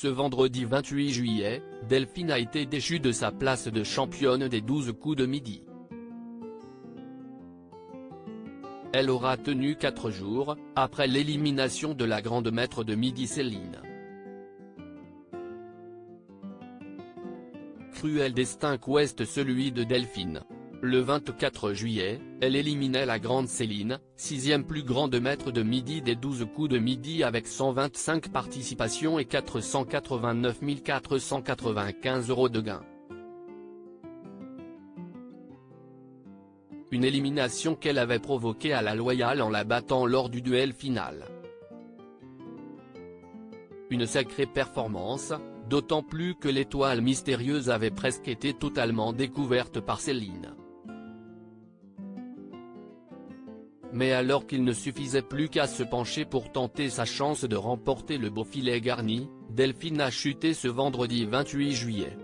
Ce vendredi 28 juillet, Delphine a été déchue de sa place de championne des 12 coups de midi. Elle aura tenu 4 jours, après l'élimination de la grande maître de midi Céline. Cruel destin qu'ouest celui de Delphine. Le 24 juillet, elle éliminait la grande Céline, 6e plus grande maître de midi des 12 coups de midi avec 125 participations et 489 495 € de gains. Une élimination qu'elle avait provoquée à la loyale en la battant lors du duel final. Une sacrée performance, d'autant plus que l'étoile mystérieuse avait presque été totalement découverte par Céline. Mais alors qu'il ne suffisait plus qu'à se pencher pour tenter sa chance de remporter le beau filet garni, Delphine a chuté ce vendredi 28 juillet.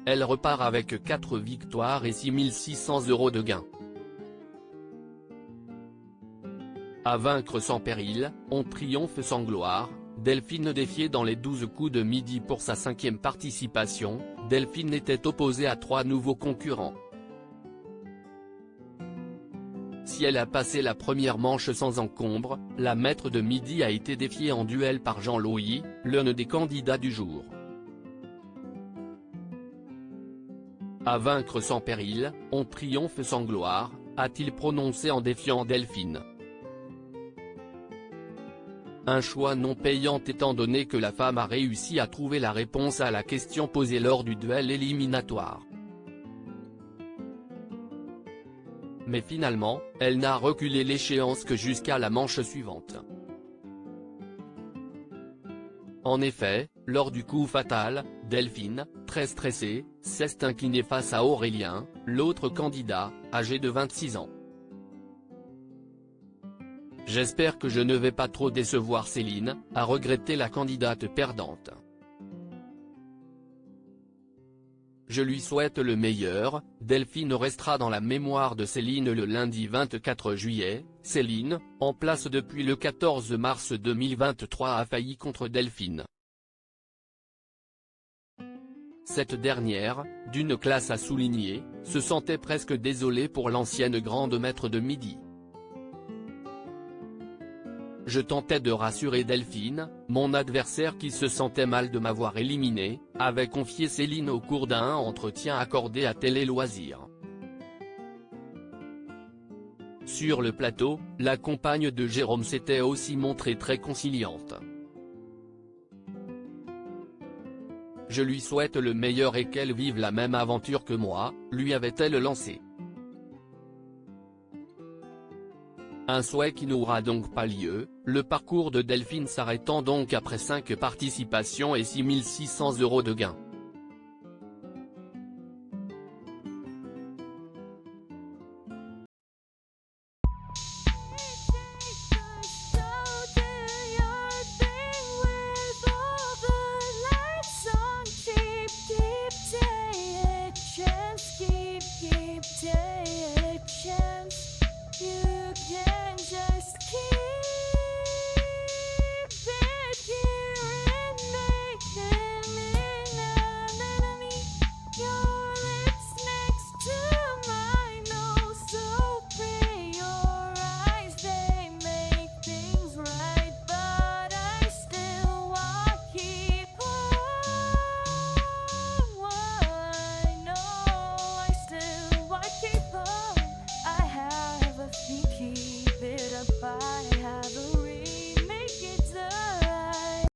Elle repart avec 4 victoires et 6 600 € de gains. À vaincre sans péril, on triomphe sans gloire. Delphine défiée dans les 12 coups de midi pour sa 5e participation, Delphine était opposée à 3 nouveaux concurrents. Si elle a passé la première manche sans encombre, la maître de midi a été défiée en duel par Jean Loï, l'un des candidats du jour. À vaincre sans péril, on triomphe sans gloire, a-t-il prononcé en défiant Delphine. Un choix non payant étant donné que la femme a réussi à trouver la réponse à la question posée lors du duel éliminatoire. Mais finalement, elle n'a reculé l'échéance que jusqu'à la manche suivante. En effet, lors du coup fatal, Delphine, très stressée, s'est inclinée face à Aurélien, l'autre candidat, âgé de 26 ans. « J'espère que je ne vais pas trop décevoir Céline », a regretté la candidate perdante. Je lui souhaite le meilleur. Delphine restera dans la mémoire de Céline le lundi 24 juillet. Céline, en place depuis le 14 mars 2023 a failli contre Delphine. Cette dernière, d'une classe à souligner, se sentait presque désolée pour l'ancienne grande maître de midi. Je tentais de rassurer Delphine, mon adversaire qui se sentait mal de m'avoir éliminé, avait confié Céline au cours d'un entretien accordé à Télé Loisirs. Sur le plateau, la compagne de Jérôme s'était aussi montrée très conciliante. Je lui souhaite le meilleur et qu'elle vive la même aventure que moi, lui avait-elle lancé. Un souhait qui n'aura donc pas lieu, le parcours de Delphine s'arrêtant donc après 5 participations et 6 600 € de gains. You